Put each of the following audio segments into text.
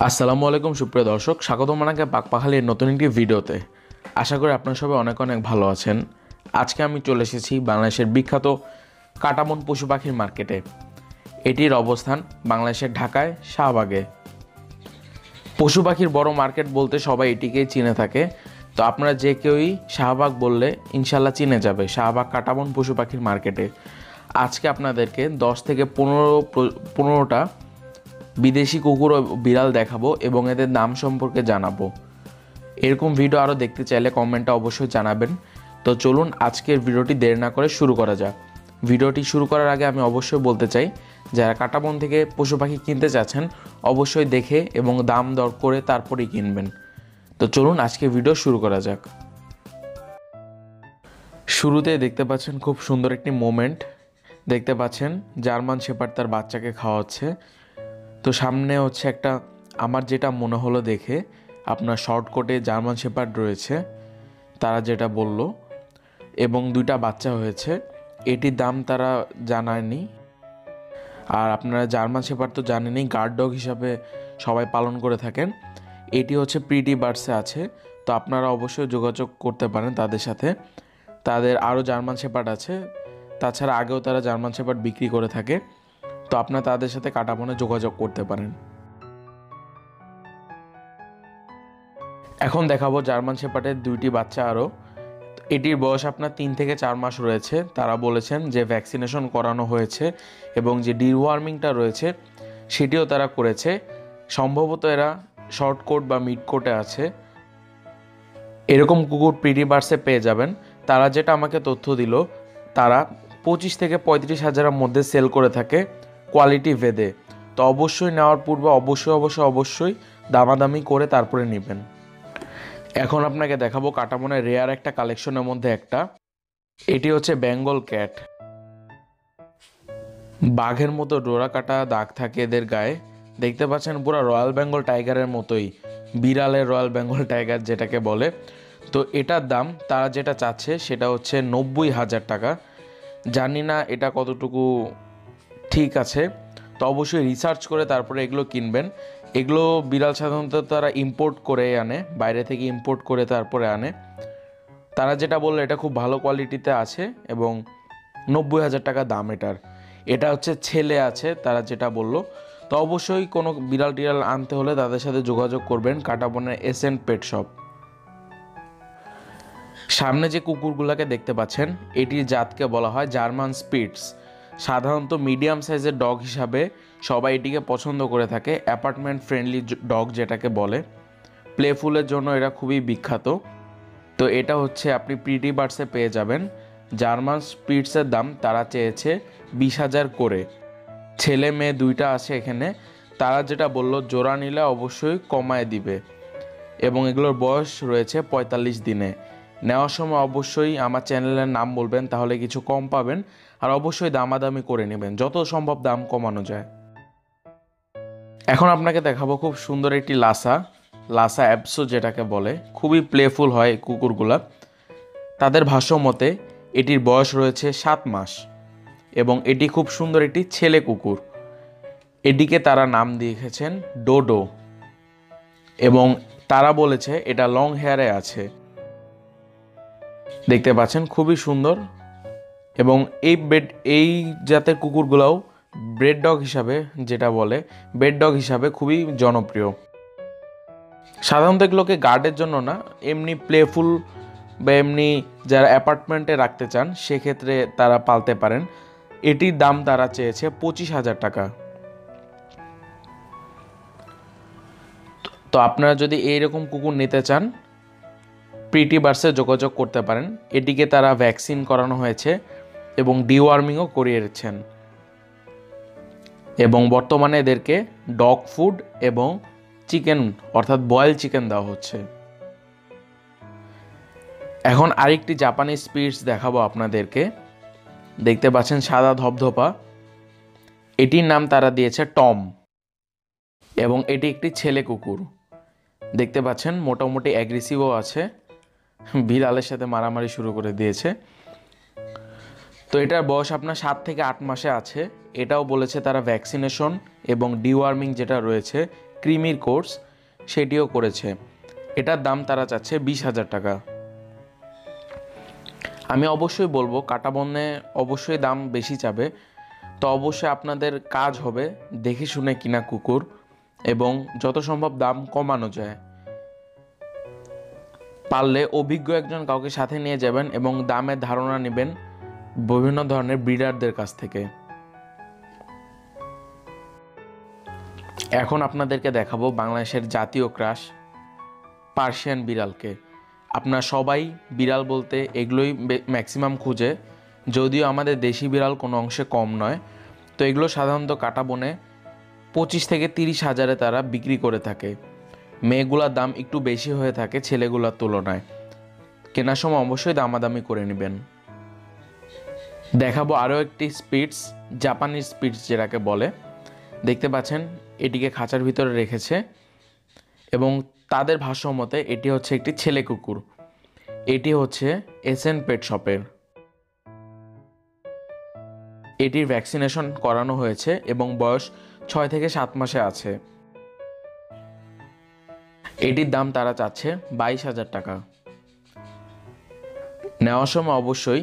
আসসালামু আলাইকুম সুপ্রিয় দর্শক, স্বাগতম আপনাকে পাকপাখালির নতুন একটি ভিডিওতে। আশা করি আপনারা সবাই অনেক অনেক ভালো আছেন। আজকে আমি চলে এসেছি বাংলাদেশের বিখ্যাত কাটাবন পশু পাখির মার্কেটে। এটির অবস্থান বাংলাদেশের ঢাকায় শাহবাগে। পশু পাখির বড় মার্কেট বলতে সবাই এটিকেই চিনে থাকে। তো আপনারা যে কেউই শাহবাগ বললে ইনশাল্লাহ চিনে যাবে শাহবাগ কাটাবন পশু পাখির মার্কেটে। আজকে আপনাদেরকে 10 থেকে 15টা বিদেশি কুকুর ও বিড়াল দেখাবো এবং এদের নাম সম্পর্কে জানাবো। এরকম ভিডিও আরও দেখতে চাইলে কমেন্টে অবশ্যই জানাবেন। তো চলুন আজকের ভিডিওটি দেরি না করে শুরু করা যাক। ভিডিওটি শুরু করার আগে আমি অবশ্যই বলতে চাই, যারা কাটাবন থেকে পশু পাখি কিনতে চাচ্ছেন অবশ্যই দেখে এবং দাম দর করে তারপরেই কিনবেন। তো চলুন আজকে ভিডিও শুরু করা যাক। শুরুতে দেখতে পাচ্ছেন খুব সুন্দর একটি মোমেন্ট। দেখতে পাচ্ছেন জার্মান শেপার্ড তার বাচ্চাকে খাওয়াচ্ছে। তো সামনে হচ্ছে একটা, আমার যেটা মনে হলো দেখে, আপনার শর্টকটে জার্মান শেপার্ড রয়েছে তারা যেটা বলল, এবং 2টা বাচ্চা হয়েছে। এটির দাম তারা জানায়নি। আর আপনারা জার্মান শেপার্ড তো জানেনই, গার্ড ডগ হিসাবে সবাই পালন করে থাকেন। এটি হচ্ছে প্রিটি বার্ডসে আছে। তো আপনারা অবশ্যই যোগাযোগ করতে পারেন তাদের সাথে। তাদের আরও জার্মান শেপার্ড আছে, তাছাড়া আগেও তারা জার্মান শেপার্ড বিক্রি করে থাকে। তো আপনারা তাদের সাথে কাটাবনে যোগাযোগ করতে পারেন। এখন দেখাবো জার্মান শেপার্ডের 2টি বাচ্চা আরও। এটির বয়স আপনার 3 থেকে 4 মাস রয়েছে। তারা বলেছেন যে ভ্যাকসিনেশন করানো হয়েছে এবং যে ডিওয়ার্মিংটা রয়েছে সেটিও তারা করেছে। সম্ভবত এরা শর্ট কোট বা মিড কোটে আছে। এরকম কুকুর প্রিটি বার্ডসে পেয়ে যাবেন। তারা যেটা আমাকে তথ্য দিল, তারা 25 থেকে 35 হাজারের মধ্যে সেল করে থাকে কোয়ালিটি ভেদে। তো অবশ্যই নেওয়ার পূর্বে অবশ্যই দামাদামি করে তারপরে নেবেন। এখন আপনাকে দেখাবো কাটাবনের রেয়ার একটা কালেকশনের মধ্যে একটা। এটি হচ্ছে বেঙ্গল ক্যাট। বাঘের মতো ডোরা কাটা দাগ থাকে এদের গায়ে। দেখতে পাচ্ছেন পুরো রয়্যাল বেঙ্গল টাইগারের মতোই, বিড়ালের রয়্যাল বেঙ্গল টাইগার যেটাকে বলে। তো এটার দাম তারা যেটা চাচ্ছে সেটা হচ্ছে 90,000 টাকা। জানি না এটা কতটুকু ঠিক আছে। তো অবশ্যই রিসার্চ করে তারপরে এগুলো কিনবেন। এগুলো বিড়াল সাধারণত তারা ইম্পোর্ট করে আনে, বাইরে থেকে ইম্পোর্ট করে তারপরে আনে। তারা যেটা বললো এটা খুব ভালো কোয়ালিটিতে আছে এবং 90,000 টাকা দাম এটার। এটা হচ্ছে ছেলে আছে তারা যেটা বললো। তো অবশ্যই কোনো বিড়াল টিড়াল আনতে হলে তাদের সাথে যোগাযোগ করবেন, কাটাবনের এসেন্ট পেট শপ। সামনে যে কুকুরগুলোকে দেখতে পাচ্ছেন এটির জাতকে বলা হয় জার্মান স্পিটস। সাধারণত মিডিয়াম সাইজের ডগ হিসাবে সবাই এটিকে পছন্দ করে থাকে। অ্যাপার্টমেন্ট ফ্রেন্ডলি ডগ যেটাকে বলে, প্লেফুলের জন্য এরা খুবই বিখ্যাত। তো এটা হচ্ছে আপনি প্রিটি বার্ডসে পেয়ে যাবেন। জার্মান স্পিটসের দাম তারা চেয়েছে 20,000 করে। ছেলে মেয়ে 2টা আছে এখানে। তারা যেটা বললো জোড়া নিলে অবশ্যই কমায় দিবে এবং এগুলোর বয়স রয়েছে 45 দিনে। নেওয়ার সময় অবশ্যই আমার চ্যানেলের নাম বলবেন, তাহলে কিছু কম পাবেন। আর অবশ্যই দামাদামি করে নেবেন, যত সম্ভব দাম কমানো যায়। এখন আপনাকে দেখাবো খুব সুন্দর একটি লাসা অ্যাবসো যেটাকে বলে। খুবই প্লেফুল হয় কুকুরগুলা। তাদের ভাষ্য মতে এটির বয়স রয়েছে 7 মাস এবং এটি খুব সুন্দর একটি ছেলে কুকুর। এটিকে তারা নাম দিয়েছেন ডোডো এবং তারা বলেছে এটা লং হেয়ারে আছে। দেখতে পাচ্ছেন খুবই সুন্দর এবং এই জাতের কুকুরগুলোও ব্রেড ডগ হিসাবে, যেটা বলে বেড ডগ হিসাবে খুবই জনপ্রিয়। সাধারণত এগুলোকে গার্ডের জন্য না, এমনি প্লেফুল বা এমনি যারা অ্যাপার্টমেন্টে রাখতে চান সেক্ষেত্রে তারা পালতে পারেন। এটির দাম তারা চেয়েছে 25,000 টাকা। তো আপনারা যদি এইরকম কুকুর নিতে চান প্রিটি বার্ডসে যোগাযোগ করতে পারেন। এটিকে তারা ভ্যাকসিন করানো হয়েছে এবং ডিওয়ার্মিংও করিয়েছেন এবং বর্তমানে এদেরকে ডগ ফুড এবং চিকেন অর্থাৎ বয়েল চিকেন দেওয়া হচ্ছে। এখন আরেকটি জাপানি স্পিটস দেখাবো আপনাদেরকে। দেখতে পাচ্ছেন সাদা ধপধপা। এটির নাম তারা দিয়েছে টম এবং এটি একটি ছেলে কুকুর। দেখতে পাচ্ছেন মোটামুটি অ্যাগ্রেসিভও আছে, বিড়ালের সাথে মারামারি শুরু করে দিয়েছে। তো এটার বয়স আপনার 7 থেকে 8 মাসে আছে। এটাও বলেছে তারা ভ্যাকসিনেশন এবং ডিওয়ার্মিং যেটা রয়েছে ক্রিমির কোর্স সেটিও করেছে। এটার দাম তারা চাচ্ছে 20,000 টাকা। আমি অবশ্যই বলবো কাঁটাবনে অবশ্যই দাম বেশি চাবে, তো অবশ্যই আপনাদের কাজ হবে দেখে শুনে কিনা কুকুর এবং যত সম্ভব দাম কমানো যায়। পারলে অভিজ্ঞ একজন কাউকে সাথে নিয়ে যাবেন এবং দামের ধারণা নেবেন বিভিন্ন ধরনের ব্রিডারদের কাছ থেকে। এখন আপনাদেরকে দেখাবো বাংলাদেশের জাতীয় ক্রাশ পার্সিয়ান বিড়ালকে। আপনারা সবাই বিড়াল বলতে এগুলোই ম্যাক্সিমাম খুঁজে, যদিও আমাদের দেশি বিড়াল কোনো অংশে কম নয়। তো এগুলো সাধারণত কাঁটাবনে 25 থেকে 30 হাজারে তারা বিক্রি করে থাকে। মেয়েগুলার দাম একটু বেশি হয়ে থাকে ছেলেগুলোর তুলনায়। কেনার সময় অবশ্যই দামাদামি করে নেবেন। দেখাবো আরও একটি স্পিটস, জাপানি স্পিটস যেটাকে বলে। দেখতে পাচ্ছেন এটিকে খাঁচার ভিতরে রেখেছে এবং তাদের ভাষ্য মতে এটি হচ্ছে একটি ছেলে কুকুর। এটি হচ্ছে এসএন পেট শপের। এটির ভ্যাকসিনেশন করানো হয়েছে এবং বয়স 6 থেকে 7 মাসে আছে। এটির দাম তারা চাচ্ছে 22,000 টাকা। নেওয়ার সময় অবশ্যই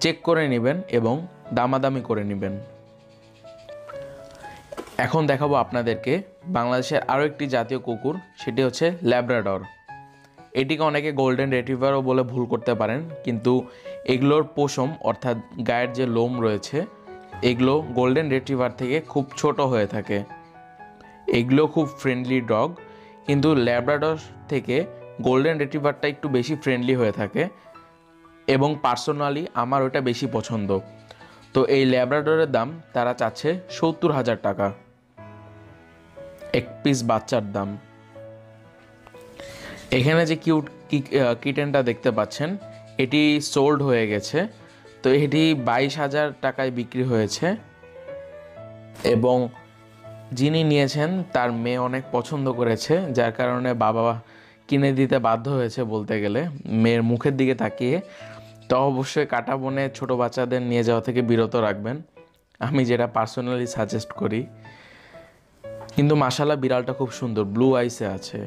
চেক করে নেবেন এবং দামাদামি করে নেবেন। এখন দেখাবো আপনাদেরকে বাংলাদেশের আরও একটি জাতীয় কুকুর, সেটি হচ্ছে ল্যাব্রাডর। এটিকে অনেকে গোল্ডেন রিট্রিভারও বলে ভুল করতে পারেন, কিন্তু এগুলোর পশম অর্থাৎ গায়ের যে লোম রয়েছে এগুলো গোল্ডেন রিট্রিভার থেকে খুব ছোট হয়ে থাকে। এগুলো খুব ফ্রেন্ডলি ডগ, কিন্তু ল্যাব্রাডর থেকে গোল্ডেন রিট্রিভারটা একটু বেশি ফ্রেন্ডলি হয়ে থাকে এবং পার্সোনালি আমার ওটা বেশি পছন্দ। তো এই ল্যাব্রাডরের দাম তারা চাচ্ছে 70,000 টাকা, এক পিস বাচ্চার দাম। এখানে যে কিউট কিটেনটা দেখতে পাচ্ছেন এটি সোল্ড হয়ে গেছে, তো এটি 22,000 টাকায় বিক্রি হয়েছে এবং যিনি নিয়েছেন তার মেয়ে অনেক পছন্দ করেছে, যার কারণে বাবা কিনে দিতে বাধ্য হয়েছে বলতে গেলে মেয়ের মুখের দিকে তাকিয়ে। তো অবশ্যই কাঁটাবনে ছোট বাচ্চাদের নিয়ে যাওয়া থেকে বিরত রাখবেন, আমি যেটা পার্সোনালি সাজেস্ট করি। কিন্তু মাশাআল্লাহ বিড়ালটা খুব সুন্দর, ব্লু আইসে আছে।